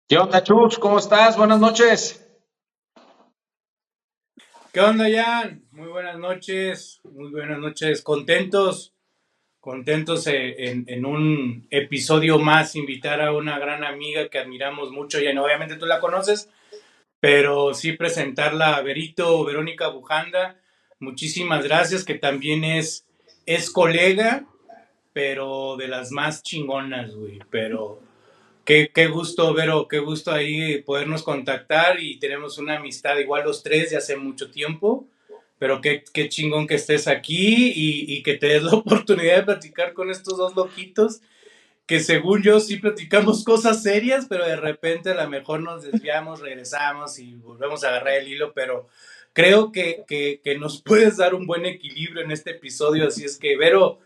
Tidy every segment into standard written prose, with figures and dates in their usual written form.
¿Qué onda, Chus? ¿Cómo estás? Buenas noches. ¿Qué onda, Jan? Muy buenas noches, contentos en un episodio más, invitar a una gran amiga que admiramos mucho, y obviamente tú la conoces, pero sí presentarla a Verónica Bujanda. Muchísimas gracias, que también es colega, pero de las más chingonas, güey, pero qué gusto, Vero, qué gusto ahí podernos contactar, y tenemos una amistad igual los tres de hace mucho tiempo, pero qué chingón que estés aquí y que te des la oportunidad de platicar con estos dos loquitos, que según yo sí platicamos cosas serias, pero de repente a lo mejor nos desviamos, regresamos y volvemos a agarrar el hilo, pero creo que nos puedes dar un buen equilibrio en este episodio, así es que, Vero,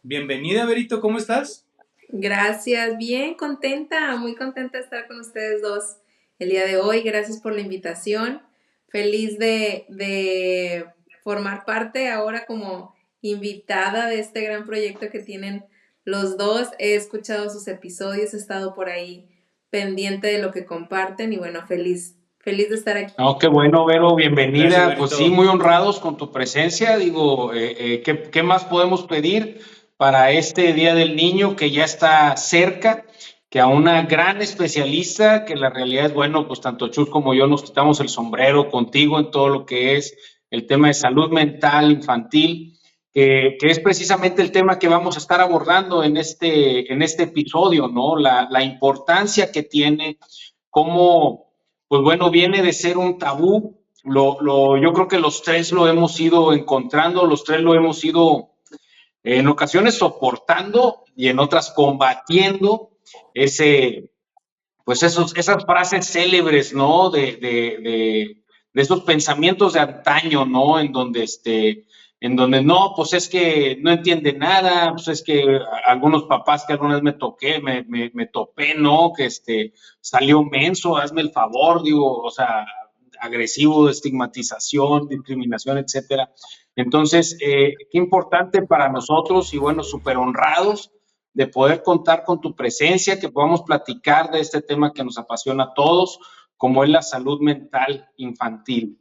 bienvenida, Verito, ¿cómo estás? Gracias, bien contenta, muy contenta de estar con ustedes dos el día de hoy. Gracias por la invitación. Feliz de formar parte ahora como invitada de este gran proyecto que tienen los dos. He escuchado sus episodios, he estado por ahí pendiente de lo que comparten y bueno, feliz de estar aquí. No, qué bueno, Vero, Gracias, bienvenida. Pues sí, Verito. muy honrados con tu presencia. Digo, ¿qué más podemos pedir para este Día del Niño que ya está cerca? Que a una gran especialista, que la realidad es, bueno, pues tanto Chus como yo nos quitamos el sombrero contigo en todo lo que es el tema de salud mental infantil, que es precisamente el tema que vamos a estar abordando en este episodio, ¿no? La importancia que tiene, cómo pues bueno, viene de ser un tabú. Yo creo que los tres lo hemos ido encontrando, los tres lo hemos ido en ocasiones soportando y en otras combatiendo ese, pues esas frases célebres, ¿no? De esos pensamientos de antaño, ¿no? En donde no, pues es que no entiende nada, pues es que algunos papás que alguna vez me topé, ¿no? Que salió menso, hazme el favor, digo, o sea, agresivo, estigmatización, discriminación, etcétera. Entonces, qué importante para nosotros y bueno, súper honrados de poder contar con tu presencia, que podamos platicar de este tema que nos apasiona a todos, como es la salud mental infantil.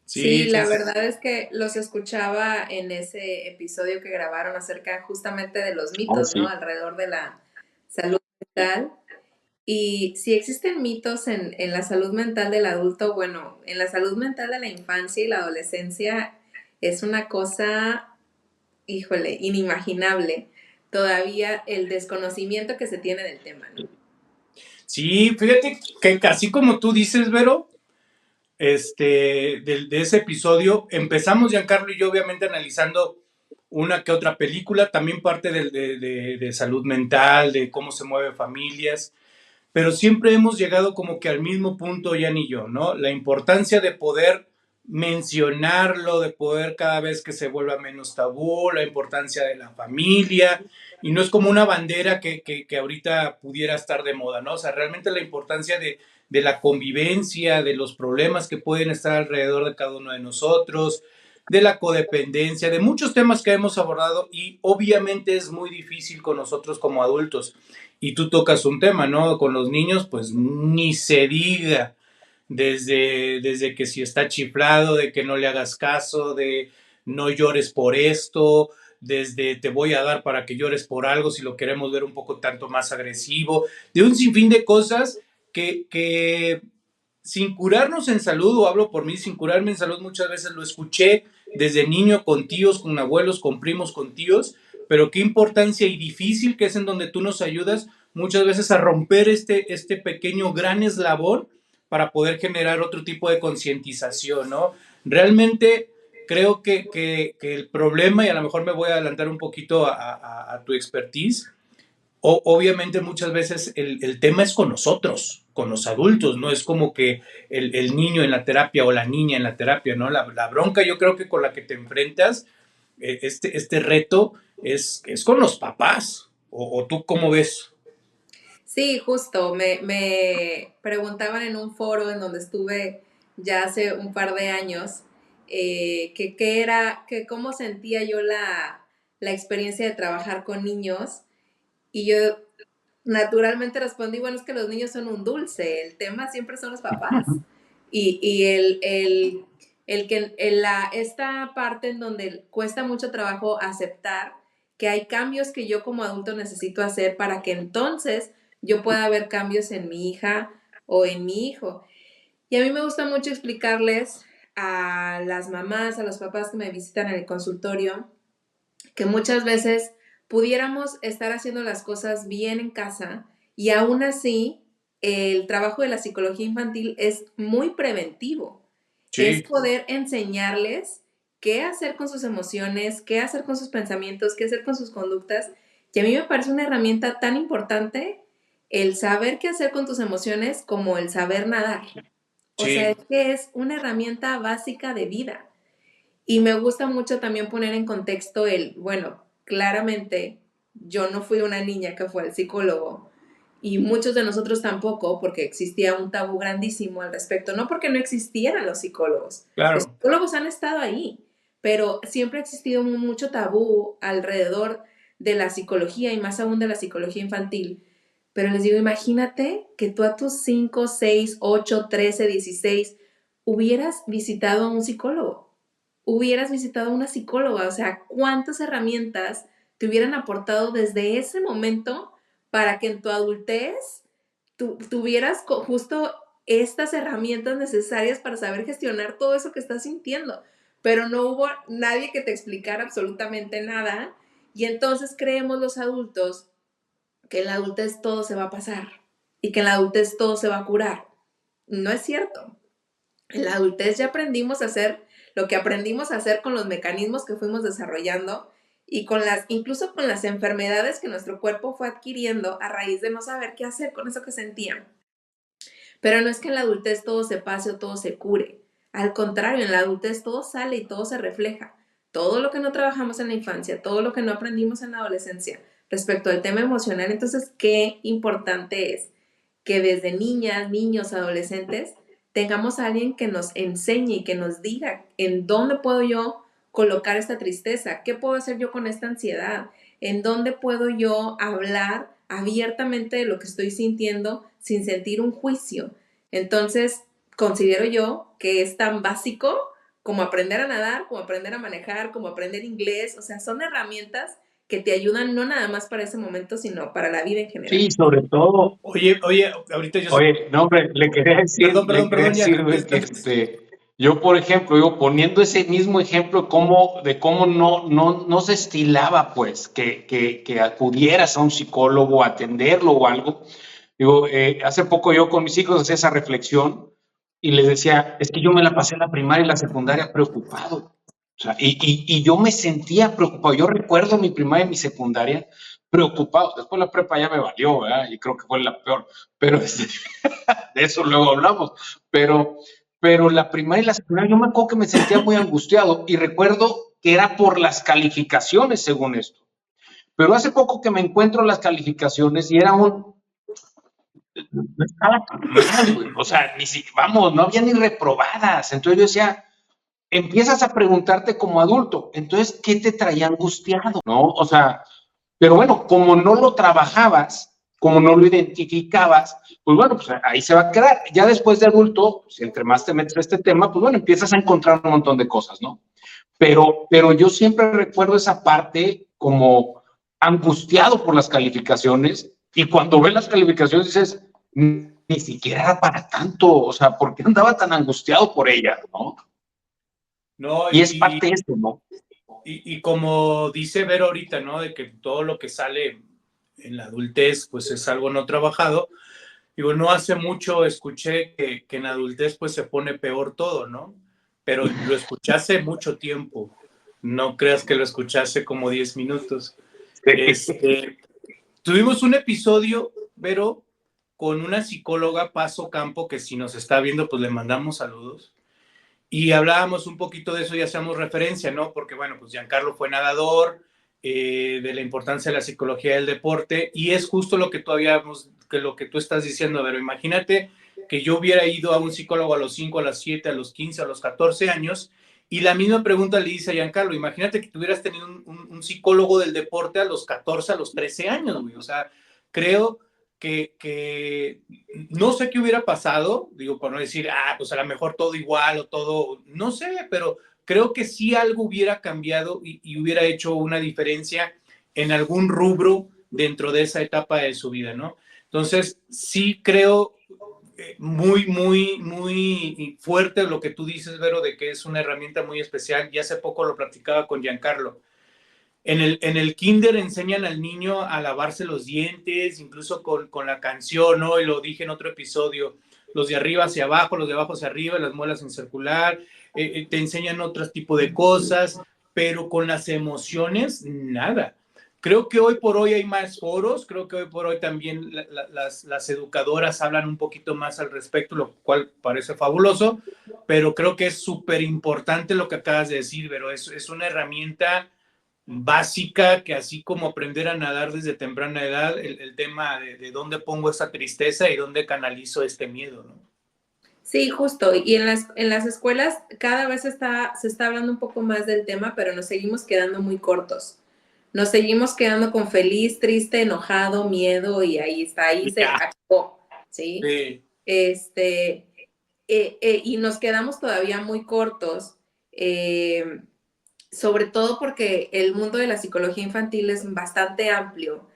Sí, Sí, sí, la sí. verdad es que los escuchaba en ese episodio que grabaron acerca justamente de los Ah, mitos, ¿no? sí. Alrededor de la salud mental. Y si existen mitos en la salud mental del adulto, bueno, en la salud mental de la infancia y la adolescencia es una cosa, híjole, inimaginable. Todavía el desconocimiento que se tiene del tema, ¿no? Sí, fíjate que casi como tú dices, Vero, de ese episodio, empezamos Giancarlo y yo obviamente analizando una que otra película, también parte de salud mental, de cómo se mueven familias, pero siempre hemos llegado como que al mismo punto, Jan y yo, ¿no? La importancia de poder mencionarlo, de poder cada vez que se vuelva menos tabú, la importancia de la familia, y no es como una bandera que ahorita pudiera estar de moda, ¿no? O sea, realmente la importancia de la convivencia, de los problemas que pueden estar alrededor de cada uno de nosotros, de la codependencia, de muchos temas que hemos abordado, y obviamente es muy difícil con nosotros como adultos. Y tú tocas un tema, ¿no? Con los niños, pues ni se diga, desde que si está chiflado, de que no le hagas caso, de no llores por esto, desde te voy a dar para que llores por algo si lo queremos ver un poco tanto más agresivo, de un sinfín de cosas que sin curarnos en salud, o hablo por mí, sin curarme en salud, muchas veces lo escuché desde niño con tíos, con abuelos, con primos, con tíos, pero qué importancia y difícil que es en donde tú nos ayudas muchas veces a romper este pequeño gran eslabón para poder generar otro tipo de concientización, ¿no? Realmente creo que el problema, y a lo mejor me voy a adelantar un poquito a tu expertise, obviamente muchas veces el tema es con nosotros, con los adultos, no es como que el niño en la terapia o la niña en la terapia, ¿no? La bronca yo creo que con la que te enfrentas, este reto, es con los papás, o tú cómo ves. Sí, justo, me preguntaban en un foro en donde estuve ya hace un par de años, que qué era, que cómo sentía yo la experiencia de trabajar con niños. Y yo naturalmente respondí, bueno, es que los niños son un dulce, el tema siempre son los papás. Y esta parte en donde cuesta mucho trabajo aceptar que hay cambios que yo como adulto necesito hacer para que entonces yo pueda ver cambios en mi hija o en mi hijo. Y a mí me gusta mucho explicarles a las mamás, a los papás que me visitan en el consultorio, que muchas veces pudiéramos estar haciendo las cosas bien en casa y aún así el trabajo de la psicología infantil es muy preventivo. Es Sí, poder enseñarles qué hacer con sus emociones, qué hacer con sus pensamientos, qué hacer con sus conductas. Y a mí me parece una herramienta tan importante el saber qué hacer con tus emociones como el saber nadar. O sea, es sí, que es una herramienta básica de vida. Y me gusta mucho también poner en contexto bueno, claramente yo no fui una niña que fue al psicólogo y muchos de nosotros tampoco porque existía un tabú grandísimo al respecto, no porque no existieran los psicólogos, los claro. psicólogos han estado ahí, pero siempre ha existido mucho tabú alrededor de la psicología y más aún de la psicología infantil. Pero les digo, imagínate que tú a tus 5, 6, 8, 13, 16 hubieras visitado a un psicólogo, hubieras visitado a una psicóloga, o sea, cuántas herramientas te hubieran aportado desde ese momento para que en tu adultez tuvieras justo estas herramientas necesarias para saber gestionar todo eso que estás sintiendo. Pero no hubo nadie que te explicara absolutamente nada y entonces creemos los adultos que en la adultez todo se va a pasar y que en la adultez todo se va a curar. No es cierto. En la adultez ya aprendimos a hacer lo que aprendimos a hacer con los mecanismos que fuimos desarrollando y incluso con las enfermedades que nuestro cuerpo fue adquiriendo a raíz de no saber qué hacer con eso que sentían. Pero no es que en la adultez todo se pase o todo se cure. Al contrario, en la adultez todo sale y todo se refleja. Todo lo que no trabajamos en la infancia, todo lo que no aprendimos en la adolescencia respecto al tema emocional, entonces qué importante es que desde niñas, niños, adolescentes, tengamos a alguien que nos enseñe y que nos diga en dónde puedo yo colocar esta tristeza, qué puedo hacer yo con esta ansiedad, en dónde puedo yo hablar abiertamente de lo que estoy sintiendo sin sentir un juicio. Entonces, considero yo que es tan básico como aprender a nadar, como aprender a manejar, como aprender inglés, o sea, son herramientas que te ayudan no nada más para ese momento, sino para la vida en general. Sí, sobre todo, Oye, ahorita yo sé, oye, no, hombre, le quería perdón, decir, ya. güey, que yo, por ejemplo, digo, poniendo ese mismo ejemplo de cómo no se estilaba, pues, que acudieras a un psicólogo a atenderlo o algo. Digo, hace poco yo con mis hijos hacía esa reflexión y les decía, es que yo me la pasé en la primaria y la secundaria preocupado. O sea, y yo me sentía preocupado. Yo recuerdo mi primaria y mi secundaria preocupado. Después la prepa ya me valió, ¿verdad? Y creo que fue la peor. Pero de eso luego hablamos. Pero, pero la primaria y la secundaria, yo me acuerdo que me sentía muy angustiado y recuerdo que era por las calificaciones, según esto. Pero hace poco que me encuentro las calificaciones y era no estaba tan mal, güey. O sea, ni si, vamos, no había ni reprobadas. Entonces yo decía, empiezas a preguntarte como adulto, entonces, ¿qué te traía angustiado? ¿No? O sea, pero bueno, como no lo trabajabas, como no lo identificabas, pues bueno, pues ahí se va a quedar. Ya después de adulto, pues entre más te metes a este tema, pues bueno, empiezas a encontrar un montón de cosas, ¿no? Pero yo siempre recuerdo esa parte como angustiado por las calificaciones y cuando ves las calificaciones dices, ni siquiera era para tanto, o sea, ¿por qué andaba tan angustiado por ella, no? No, Y es parte de esto, ¿no? y como dice Vero ahorita, ¿no? De que todo lo que sale en la adultez, pues es algo no trabajado. Digo, no hace mucho escuché que en la adultez pues se pone peor todo, ¿no? Pero lo escuché hace mucho tiempo. No creas que lo escuché hace como 10 minutos. Este, tuvimos un episodio, Vero, con una psicóloga, Paso Campo, que si nos está viendo, pues le mandamos saludos. Y hablábamos un poquito de eso y hacíamos referencia, ¿no? Porque, bueno, pues Giancarlo fue nadador, de la importancia de la psicología del deporte, y es justo lo que lo que tú estás diciendo, pero imagínate que yo hubiera ido a un psicólogo a los 5, a los 7, a los 15, a los 14 años, y la misma pregunta le hice a Giancarlo, imagínate que tuvieras tenido un psicólogo del deporte a los 14, a los 13 años, güey. O sea, creo que no sé qué hubiera pasado, digo, por no decir, pues a lo mejor todo igual o todo, no sé, pero creo que sí algo hubiera cambiado y hubiera hecho una diferencia en algún rubro dentro de esa etapa de su vida, ¿no? Entonces, sí creo muy fuerte lo que tú dices, Vero, de que es una herramienta muy especial. Y hace poco lo platicaba con Giancarlo. En el kinder enseñan al niño a lavarse los dientes, incluso con la canción, ¿no? Y lo dije en otro episodio, los de arriba hacia abajo, los de abajo hacia arriba, las muelas en circular, te enseñan otro tipo de cosas, pero con las emociones, nada. Creo que hoy por hoy hay más foros, creo que hoy por hoy también las educadoras hablan un poquito más al respecto, lo cual parece fabuloso, pero creo que es súper importante lo que acabas de decir, pero es una herramienta básica que así como aprender a nadar desde temprana edad, el tema de dónde pongo esa tristeza y dónde canalizo este miedo, ¿no? Sí, justo. Y en las escuelas cada vez se está hablando un poco más del tema, pero nos seguimos quedando muy cortos. Nos seguimos quedando con feliz, triste, enojado, miedo y ahí está, ahí se acabó, ¿sí? Sí. Y nos quedamos todavía muy cortos, sobre todo porque el mundo de la psicología infantil es bastante amplio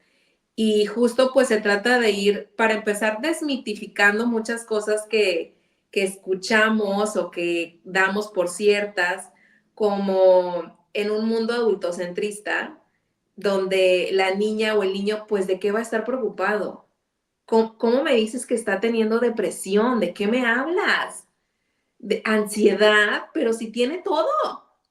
y justo pues se trata de ir, para empezar, desmitificando muchas cosas que escuchamos o que damos por ciertas, como en un mundo adultocentrista, donde la niña o el niño, pues, ¿de qué va a estar preocupado? ¿Cómo me dices que está teniendo depresión? ¿De qué me hablas? De ansiedad, pero si tiene todo,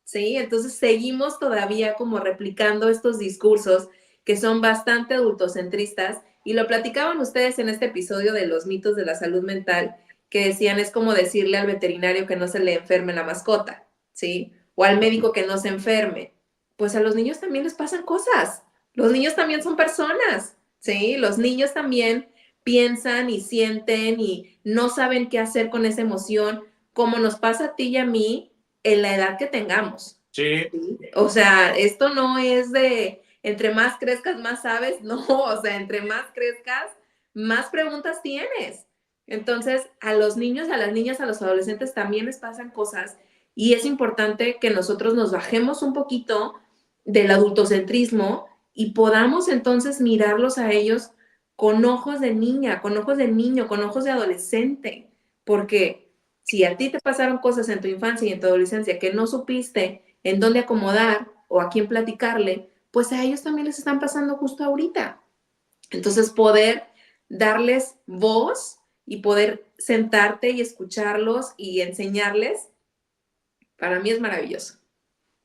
¿sí? Entonces seguimos todavía como replicando estos discursos que son bastante adultocentristas y lo platicaban ustedes en este episodio de los mitos de la salud mental, que decían es como decirle al veterinario que no se le enferme la mascota, ¿sí? O al médico que no se enferme. Pues a los niños también les pasan cosas. Los niños también son personas, ¿sí? Los niños también piensan y sienten y no saben qué hacer con esa emoción, como nos pasa a ti y a mí en la edad que tengamos. Sí. ¿Sí? O sea, esto no es de entre más crezcas, más sabes, no, o sea, entre más crezcas, más preguntas tienes. Entonces, a los niños, a las niñas, a los adolescentes también les pasan cosas y es importante que nosotros nos bajemos un poquito del adultocentrismo y podamos entonces mirarlos a ellos con ojos de niña, con ojos de niño, con ojos de adolescente, porque si a ti te pasaron cosas en tu infancia y en tu adolescencia que no supiste en dónde acomodar o a quién platicarle, pues a ellos también les están pasando justo ahorita. Entonces, poder darles voz y poder sentarte y escucharlos y enseñarles, para mí es maravilloso.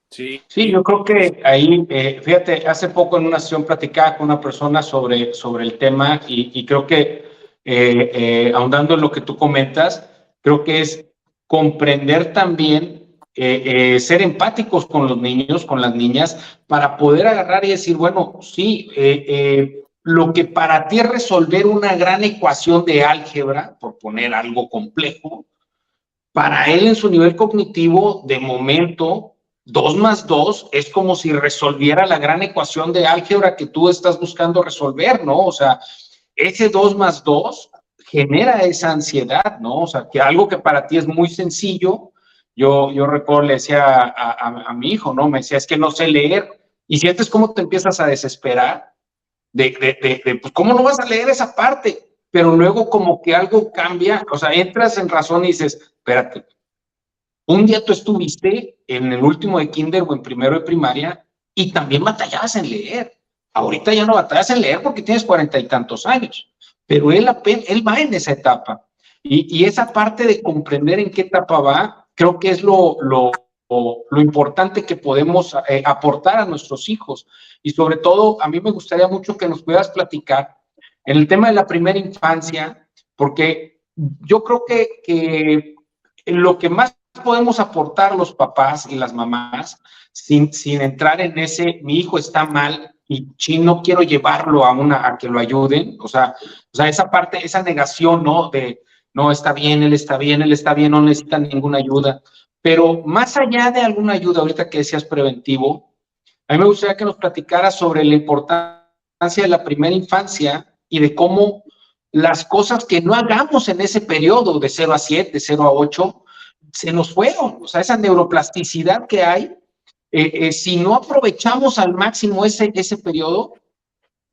Sí, Sí, yo creo que ahí, fíjate, hace poco en una sesión platicaba con una persona sobre el tema y creo que, ahondando en lo que tú comentas, creo que es comprender también, ser empáticos con los niños, con las niñas, para poder agarrar y decir, bueno, sí, lo que para ti es resolver una gran ecuación de álgebra, por poner algo complejo, para él en su nivel cognitivo, de momento, 2 más 2 es como si resolviera la gran ecuación de álgebra que tú estás buscando resolver, ¿no? O sea, ese 2 más 2 genera esa ansiedad, ¿no? O sea, que algo que para ti es muy sencillo, yo recuerdo, le decía a mi hijo, ¿no? Me decía, es que no sé leer. Y sientes cómo te empiezas a desesperar pues, ¿cómo no vas a leer esa parte? Pero luego como que algo cambia, o sea, entras en razón y dices, espérate, un día tú estuviste en el último de kinder o en primero de primaria y también batallabas en leer. Ahorita ya no batallas en leer porque tienes 40 y tantos años, pero él va en esa etapa. Y esa parte de comprender en qué etapa va, creo que es lo importante que podemos aportar a nuestros hijos. Y sobre todo, a mí me gustaría mucho que nos puedas platicar en el tema de la primera infancia, porque yo creo que lo que más podemos aportar los papás y las mamás, sin entrar en ese, mi hijo está mal y no quiero llevarlo a que lo ayuden, o sea, esa parte, esa negación, ¿no? De, no, está bien, él está bien, no necesita ninguna ayuda. Pero más allá de alguna ayuda, ahorita que decías preventivo, a mí me gustaría que nos platicara sobre la importancia de la primera infancia y de cómo las cosas que no hagamos en ese periodo de 0 a 7, 0 a 8, se nos fueron. O sea, esa neuroplasticidad que hay, si no aprovechamos al máximo ese periodo,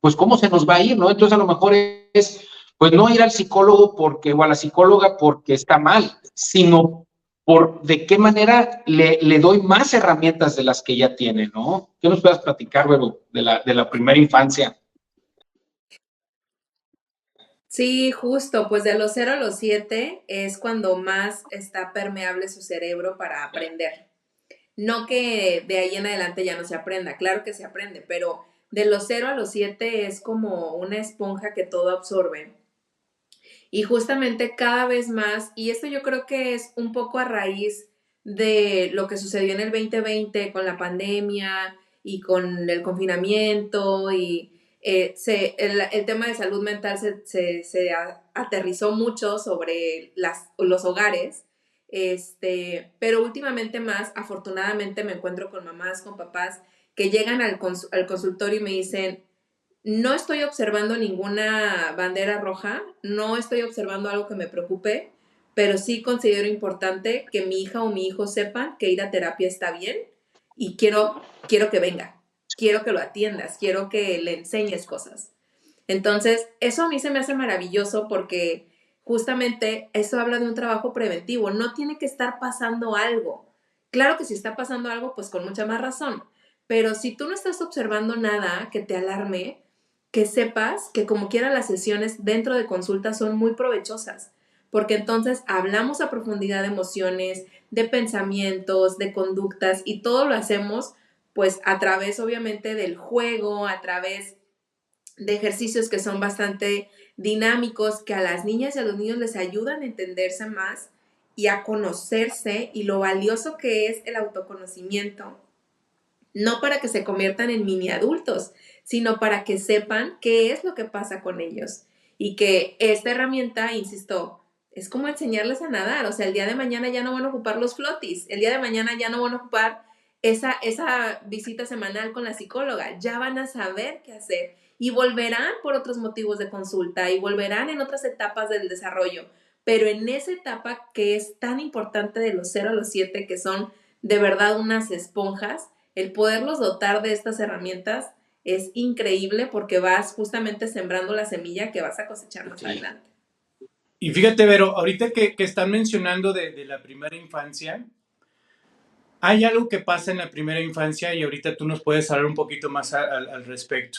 pues cómo se nos va a ir, ¿no? Entonces a lo mejor es, pues no ir al psicólogo porque, o a la psicóloga porque está mal, sino por de qué manera le doy más herramientas de las que ya tiene, ¿no? ¿Qué nos puedas platicar, Vero, de la primera infancia? Sí, justo, pues de los 0 a los 7 es cuando más está permeable su cerebro para aprender. No que de ahí en adelante ya no se aprenda, claro que se aprende, pero de los 0 a los 7 es como una esponja que todo absorbe. Y justamente cada vez más, y esto yo creo que es un poco a raíz de lo que sucedió en el 2020 con la pandemia y con el confinamiento y el tema de salud mental se aterrizó mucho sobre los hogares, pero últimamente más, afortunadamente me encuentro con mamás, con papás que llegan al consultorio y me dicen, no estoy observando ninguna bandera roja, no estoy observando algo que me preocupe, pero sí considero importante que mi hija o mi hijo sepan que ir a terapia está bien y quiero que venga, quiero que lo atiendas, quiero que le enseñes cosas. Entonces, eso a mí se me hace maravilloso porque justamente eso habla de un trabajo preventivo, no tiene que estar pasando algo. Claro que si está pasando algo, pues con mucha más razón, pero si tú no estás observando nada que te alarme, que sepas que como quiera las sesiones dentro de consulta son muy provechosas, porque entonces hablamos a profundidad de emociones, de pensamientos, de conductas y todo lo hacemos pues a través obviamente del juego, a través de ejercicios que son bastante dinámicos, que a las niñas y a los niños les ayudan a entenderse más y a conocerse y lo valioso que es el autoconocimiento, no para que se conviertan en mini adultos, sino para que sepan qué es lo que pasa con ellos. Y que esta herramienta, insisto, es como enseñarles a nadar. O sea, el día de mañana ya no van a ocupar los flotis, el día de mañana ya no van a ocupar esa visita semanal con la psicóloga, ya van a saber qué hacer y volverán por otros motivos de consulta y volverán en otras etapas del desarrollo. Pero en esa etapa que es tan importante de los 0 a los 7, que son de verdad unas esponjas, el poderlos dotar de estas herramientas es increíble porque vas justamente sembrando la semilla que vas a cosechar más adelante. Y fíjate, Vero, ahorita que están mencionando de la primera infancia, hay algo que pasa en la primera infancia y ahorita tú nos puedes hablar un poquito más al respecto.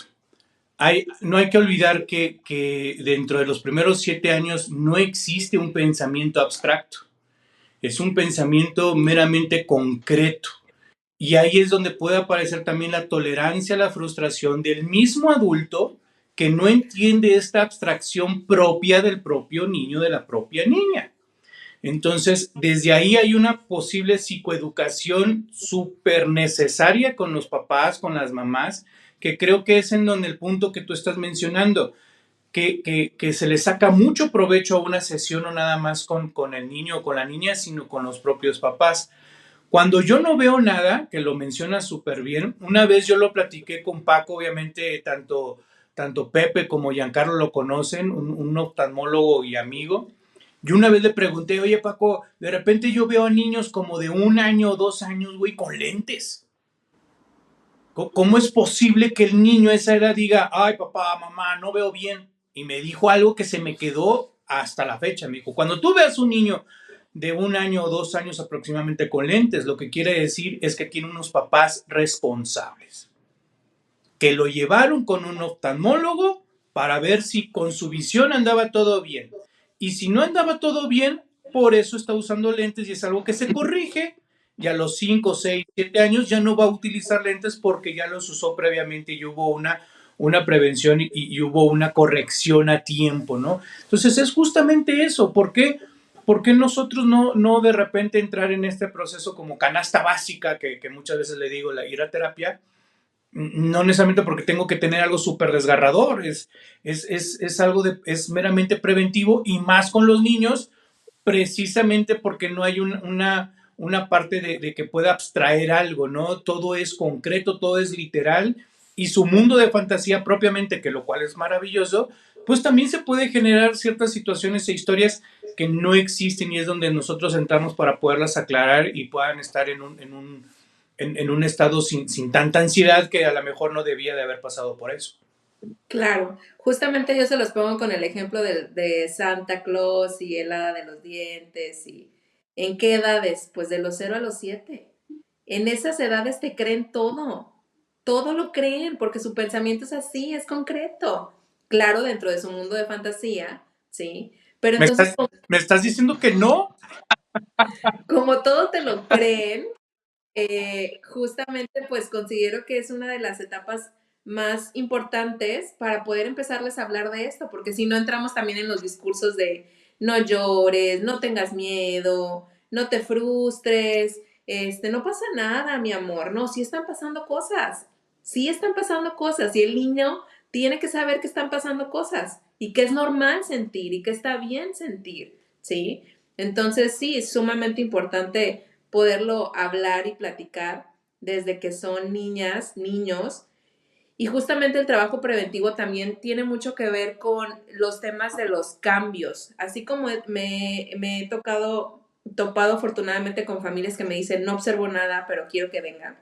No hay que olvidar que dentro de los primeros 7 años no existe un pensamiento abstracto, es un pensamiento meramente concreto. Y ahí es donde puede aparecer también la tolerancia a la frustración del mismo adulto que no entiende esta abstracción propia del propio niño, de la propia niña. Entonces, desde ahí hay una posible psicoeducación súper necesaria con los papás, con las mamás, que creo que es en donde el punto que tú estás mencionando, que se le saca mucho provecho a una sesión no nada más con el niño o con la niña, sino con los propios papás. Cuando yo no veo nada, que lo menciona súper bien, una vez yo lo platiqué con Paco, obviamente tanto Pepe como Giancarlo lo conocen, un oftalmólogo y amigo. Yo una vez le pregunté, oye Paco, de repente yo veo a niños como de 1 año o 2 años, güey, con lentes. ¿Cómo es posible que el niño a esa edad diga, ay papá, mamá, no veo bien? Y me dijo algo que se me quedó hasta la fecha. Me dijo, cuando tú veas un niño de 1 año o 2 años aproximadamente con lentes, lo que quiere decir es que tiene unos papás responsables, que lo llevaron con un oftalmólogo para ver si con su visión andaba todo bien. Y si no andaba todo bien, por eso está usando lentes y es algo que se corrige. Y a los 5, 6, 7 años ya no va a utilizar lentes porque ya los usó previamente y hubo una prevención y hubo una corrección a tiempo, ¿no? Entonces es justamente eso. ¿Por qué nosotros no de repente entrar en este proceso como canasta básica, que muchas veces le digo, ir a terapia? No necesariamente porque tengo que tener algo súper desgarrador, es meramente preventivo y más con los niños, precisamente porque no hay una parte de que pueda abstraer algo, ¿no? Todo es concreto, todo es literal y su mundo de fantasía propiamente, que lo cual es maravilloso, pues también se puede generar ciertas situaciones e historias que no existen y es donde nosotros entramos para poderlas aclarar y puedan estar en un estado sin tanta ansiedad que a lo mejor no debía de haber pasado por eso. Claro, justamente yo se los pongo con el ejemplo de Santa Claus y el hada de los dientes y ¿en qué edades? Pues de los 0 a los 7. En esas edades te creen todo lo creen porque su pensamiento es así, es concreto. Claro, dentro de su mundo de fantasía, ¿sí? Pero ¿Me entonces, estás, me estás diciendo que no? como todo te lo creen, justamente pues considero que es una de las etapas más importantes para poder empezarles a hablar de esto, porque si no entramos también en los discursos de no llores, no tengas miedo, no te frustres, no pasa nada, mi amor, no, sí están pasando cosas y el niño tiene que saber que están pasando cosas y que es normal sentir y que está bien sentir, ¿sí? Entonces sí, es sumamente importante poderlo hablar y platicar desde que son niñas, niños. Y justamente el trabajo preventivo también tiene mucho que ver con los temas de los cambios. Así como me he topado afortunadamente con familias que me dicen, no observo nada, pero quiero que vengan.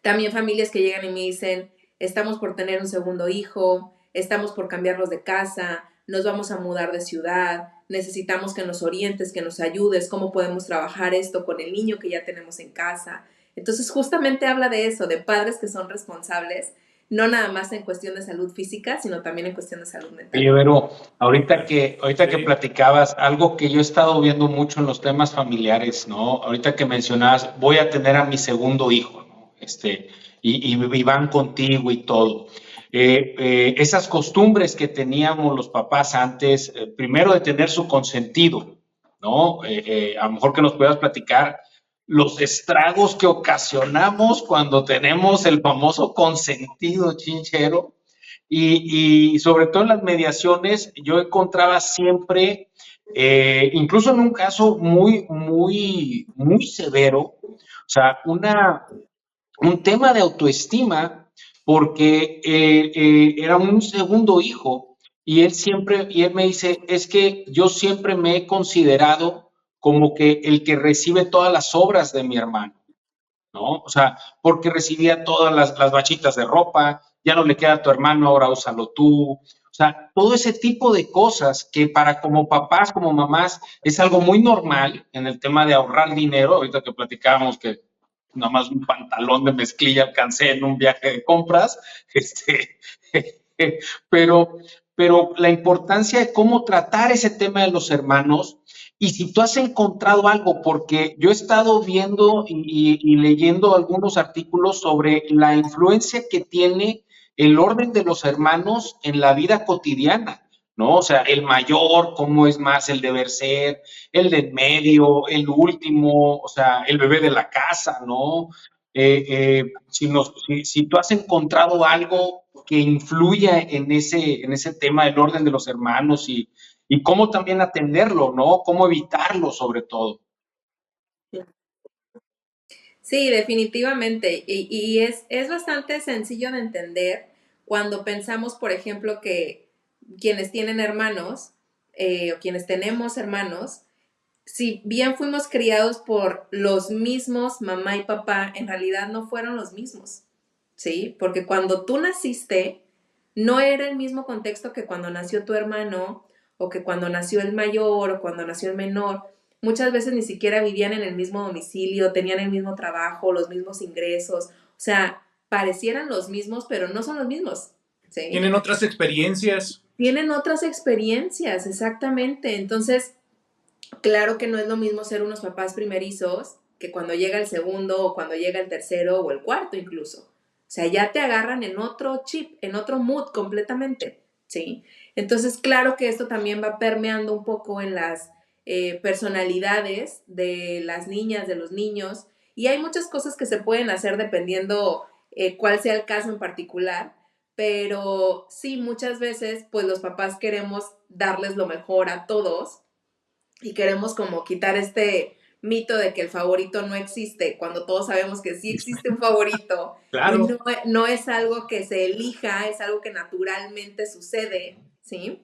También familias que llegan y me dicen, estamos por tener un segundo hijo, estamos por cambiarnos de casa, nos vamos a mudar de ciudad, necesitamos que nos orientes, que nos ayudes, cómo podemos trabajar esto con el niño que ya tenemos en casa. Entonces justamente habla de eso, de padres que son responsables, no nada más en cuestión de salud física, sino también en cuestión de salud mental. Oye, Vero, ahorita que platicabas, algo que yo he estado viendo mucho en los temas familiares, ¿no? Ahorita que mencionabas, voy a tener a mi segundo hijo, ¿no? Y van contigo y todo. Esas costumbres que teníamos los papás antes, primero de tener su consentido, ¿no? A lo mejor que nos puedas platicar los estragos que ocasionamos cuando tenemos el famoso consentido chinchero y sobre todo en las mediaciones, yo encontraba siempre, incluso en un caso muy severo, o sea, un tema de autoestima, porque era un segundo hijo y él me dice, es que yo siempre me he considerado como que el que recibe todas las obras de mi hermano. ¿No? O sea, porque recibía todas las bachitas de ropa, ya no le queda a tu hermano, ahora úsalo tú. O sea, todo ese tipo de cosas que para como papás, como mamás, es algo muy normal en el tema de ahorrar dinero. Ahorita que platicábamos que nada más un pantalón de mezclilla alcancé en un viaje de compras, este, pero, pero la importancia de cómo tratar ese tema de los hermanos y si tú has encontrado algo, porque yo he estado viendo y leyendo algunos artículos sobre la influencia que tiene el orden de los hermanos en la vida cotidiana, ¿no? O sea, el mayor, cómo es más el deber ser, el de en medio, el último, o sea, el bebé de la casa, ¿no? Si tú has encontrado algo que influya en ese tema del orden de los hermanos y cómo también atenderlo, ¿no? Cómo evitarlo sobre todo. Sí, definitivamente. Y es bastante sencillo de entender cuando pensamos, por ejemplo, que quienes tienen hermanos o quienes tenemos hermanos, si bien fuimos criados por los mismos mamá y papá, en realidad no fueron los mismos, ¿sí? Porque cuando tú naciste, no era el mismo contexto que cuando nació tu hermano o que cuando nació el mayor o cuando nació el menor. Muchas veces ni siquiera vivían en el mismo domicilio, tenían el mismo trabajo, los mismos ingresos, o sea, parecieran los mismos, pero no son los mismos, ¿sí? Tienen otras experiencias. Tienen otras experiencias, exactamente. Entonces, claro que no es lo mismo ser unos papás primerizos que cuando llega el segundo o cuando llega el tercero o el cuarto incluso. O sea, ya te agarran en otro chip, en otro mood completamente, ¿sí? Entonces, claro que esto también va permeando un poco en las personalidades de las niñas, de los niños, y hay muchas cosas que se pueden hacer dependiendo cuál sea el caso en particular, pero sí, muchas veces, pues los papás queremos darles lo mejor a todos y queremos como quitar este mito de que el favorito no existe, cuando todos sabemos que sí existe un favorito y Claro. no es algo que se elija, es algo que naturalmente sucede, ¿sí?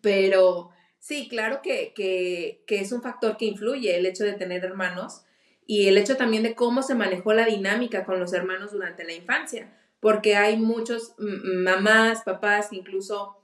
Pero sí, claro que es un factor que influye el hecho de tener hermanos y el hecho también de cómo se manejó la dinámica con los hermanos durante la infancia, porque hay muchos mamás, papás que incluso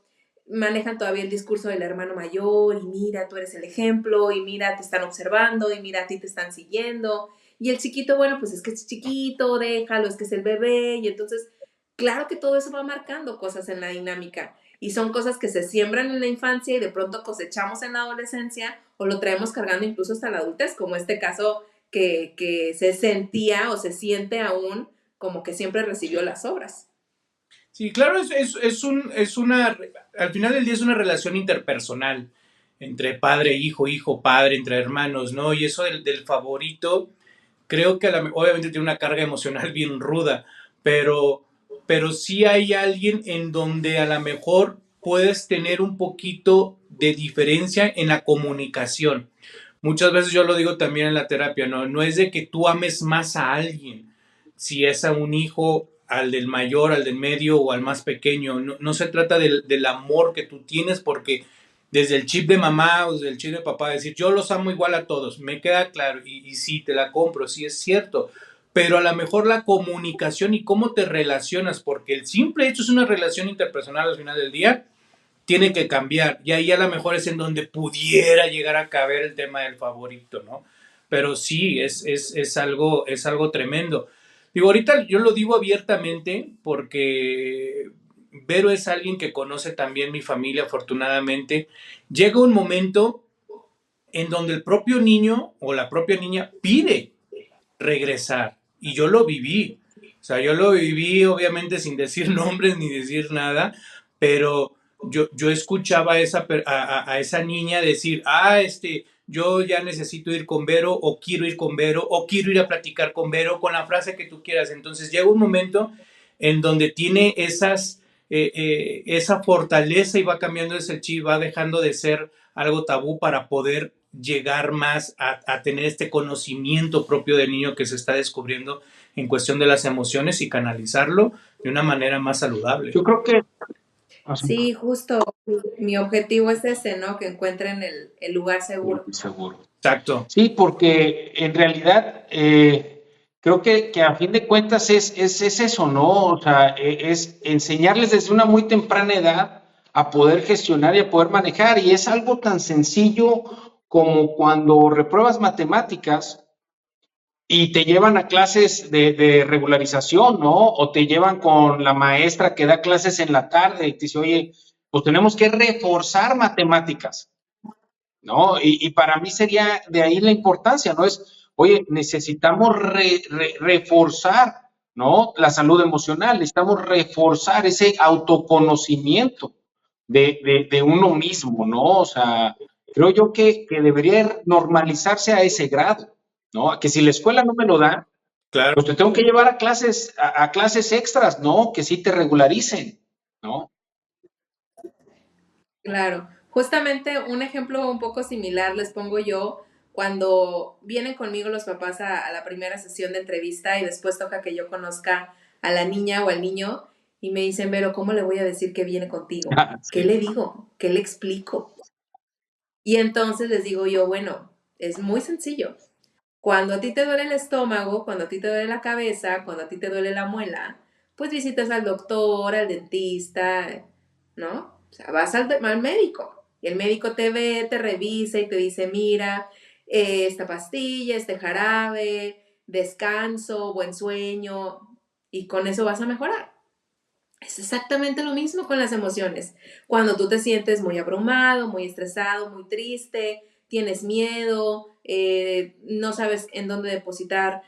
manejan todavía el discurso del hermano mayor y mira, tú eres el ejemplo y mira, te están observando y mira, a ti te están siguiendo. Y el chiquito, bueno, pues es que es chiquito, déjalo, es que es el bebé. Y entonces, claro que todo eso va marcando cosas en la dinámica. Y son cosas que se siembran en la infancia y de pronto cosechamos en la adolescencia o lo traemos cargando incluso hasta la adultez, como este caso que se sentía o se siente aún como que siempre recibió las obras. Sí, claro, al final del día es una relación interpersonal entre padre, hijo, padre, entre hermanos, ¿no? Y eso del favorito, creo que obviamente tiene una carga emocional bien ruda, pero, pero sí hay alguien en donde a lo mejor puedes tener un poquito de diferencia en la comunicación. Muchas veces yo lo digo también en la terapia, ¿no? No es de que tú ames más a alguien, si es a un hijo, al del mayor, al del medio o al más pequeño. No, no se trata del amor que tú tienes, porque desde el chip de mamá o desde el chip de papá, decir yo los amo igual a todos, me queda claro, y sí, te la compro, sí es cierto, pero a lo mejor la comunicación y cómo te relacionas, porque el simple hecho es una relación interpersonal al final del día, tiene que cambiar. Y ahí a lo mejor es en donde pudiera llegar a caber el tema del favorito, ¿no? Pero sí, es algo tremendo. Digo, ahorita yo lo digo abiertamente porque Vero es alguien que conoce también mi familia, afortunadamente. Llega un momento en donde el propio niño o la propia niña pide regresar. Y yo lo viví. O sea, yo lo viví obviamente sin decir nombres ni decir nada, pero yo escuchaba a esa niña decir, yo ya necesito ir con Vero o quiero ir con Vero o quiero ir a platicar con Vero con la frase que tú quieras. Entonces llega un momento en donde tiene esa fortaleza y va cambiando ese chip, va dejando de ser algo tabú para poder llegar más a tener este conocimiento propio del niño que se está descubriendo en cuestión de las emociones y canalizarlo de una manera más saludable. Yo creo que Sí, justo mi objetivo es ese, ¿no? Que encuentren el lugar seguro. seguro. Exacto. Sí, porque en realidad creo que a fin de cuentas es eso, ¿no? O sea, es enseñarles desde una muy temprana edad a poder gestionar y a poder manejar. Y es algo tan sencillo como cuando repruebas matemáticas y te llevan a clases de regularización, ¿no? O te llevan con la maestra que da clases en la tarde y te dice, oye, pues tenemos que reforzar matemáticas. ¿No? Y para mí sería de ahí la importancia, ¿no? Es, oye, necesitamos reforzar, ¿no? La salud emocional, necesitamos reforzar ese autoconocimiento de uno mismo, ¿no? O sea, creo yo que debería normalizarse a ese grado, ¿no? Que si la escuela no me lo da, Claro. pues te tengo que llevar a clases extras, ¿no? Que sí te regularicen, ¿no? Claro, justamente un ejemplo un poco similar les pongo yo cuando vienen conmigo los papás a la primera sesión de entrevista y después toca que yo conozca a la niña o al niño y me dicen, pero ¿cómo le voy a decir que viene contigo? ¿Qué Sí. le digo? ¿Qué le explico? Y entonces les digo yo, bueno, es muy sencillo. Cuando a ti te duele el estómago, cuando a ti te duele la cabeza, cuando a ti te duele la muela, pues visitas al doctor, al dentista, ¿no? O sea, vas al médico y el médico te ve, te revisa y te dice, mira, esta pastilla, este jarabe, descanso, buen sueño, y con eso vas a mejorar. Es exactamente lo mismo con las emociones. Cuando tú te sientes muy abrumado, muy estresado, muy triste, tienes miedo, no sabes en dónde depositar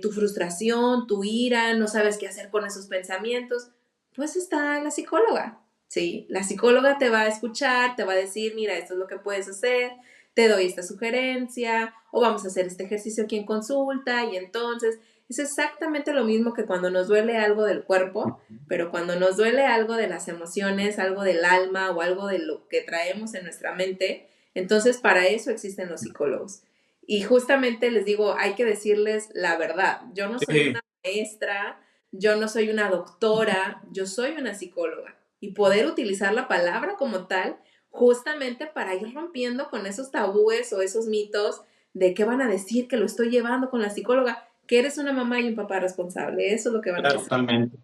tu frustración, tu ira, no sabes qué hacer con esos pensamientos, pues está la psicóloga, ¿sí? La psicóloga te va a escuchar, te va a decir, mira, esto es lo que puedes hacer, te doy esta sugerencia, o vamos a hacer este ejercicio aquí en consulta, y entonces es exactamente lo mismo que cuando nos duele algo del cuerpo, pero cuando nos duele algo de las emociones, algo del alma o algo de lo que traemos en nuestra mente, entonces para eso existen los psicólogos. Y justamente les digo, hay que decirles la verdad. Yo no soy Sí. una maestra, yo no soy una doctora, yo soy una psicóloga. y poder utilizar la palabra como tal, justamente para ir rompiendo con esos tabúes o esos mitos de qué van a decir que lo estoy llevando con la psicóloga, que eres una mamá y un papá responsable. Eso es lo que van a Claro. decir. Totalmente.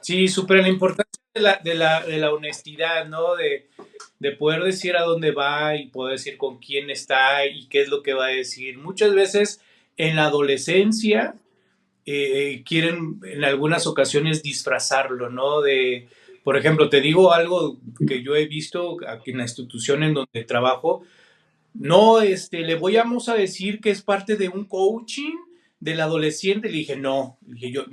Sí, súper la importancia de la honestidad, ¿no? De poder decir a dónde va y poder decir con quién está y qué es lo que va a decir. Muchas veces en la adolescencia quieren en algunas ocasiones disfrazarlo, ¿no? Por ejemplo, te digo algo que yo he visto aquí en la institución en donde trabajo. No, vamos a decir que es parte de un coaching del adolescente. Le dije, no, le dije, yo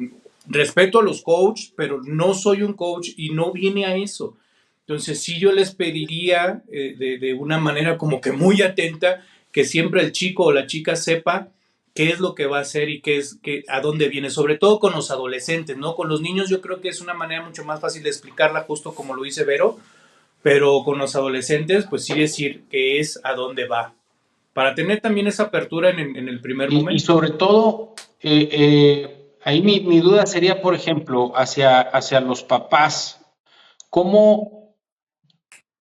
respeto a los coaches, pero no soy un coach y no viene a eso. Entonces, sí yo les pediría de una manera como que muy atenta que siempre el chico o la chica sepa qué es lo que va a hacer y a dónde viene, sobre todo con los adolescentes, ¿no? Con los niños yo creo que es una manera mucho más fácil de explicarla, justo como lo dice Vero, pero con los adolescentes, pues sí decir que es a dónde va, para tener también esa apertura en el primer Y momento. sobre todo, ahí mi duda sería, por ejemplo, hacia los papás, ¿cómo,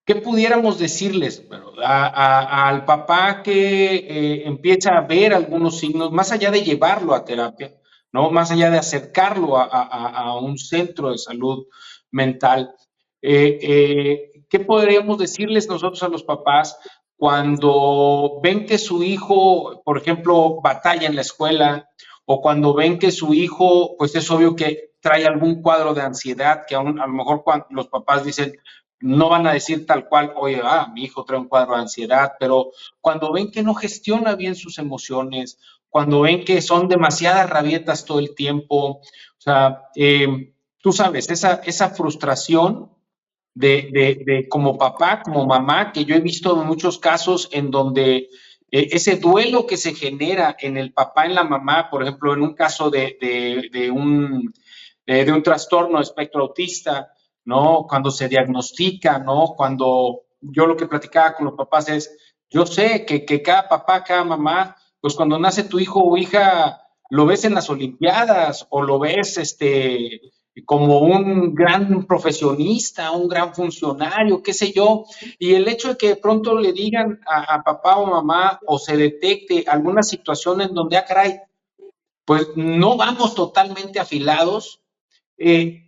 qué pudiéramos decirles al papá que empieza a ver algunos signos, más allá de llevarlo a terapia, ¿no? Más allá de acercarlo a un centro de salud mental? ¿Qué podríamos decirles nosotros a los papás cuando ven que su hijo, por ejemplo, batalla en la escuela, o cuando ven que su hijo, pues es obvio que trae algún cuadro de ansiedad, que aún, a lo mejor cuando los papás dicen, no van a decir tal cual, oye, mi hijo trae un cuadro de ansiedad, pero cuando ven que no gestiona bien sus emociones, cuando ven que son demasiadas rabietas todo el tiempo, o sea, tú sabes, esa frustración de como papá, como mamá, que yo he visto en muchos casos en donde ese duelo que se genera en el papá, en la mamá, por ejemplo, en un caso de un trastorno de espectro autista, ¿no? Cuando se diagnostica, ¿no? Cuando yo lo que platicaba con los papás es, yo sé que cada papá, cada mamá, pues cuando nace tu hijo o hija, lo ves en las Olimpiadas o lo ves como un gran profesionista, un gran funcionario, qué sé yo, y el hecho de que de pronto le digan a papá o mamá o se detecte alguna situación en donde, caray, pues no vamos totalmente afilados.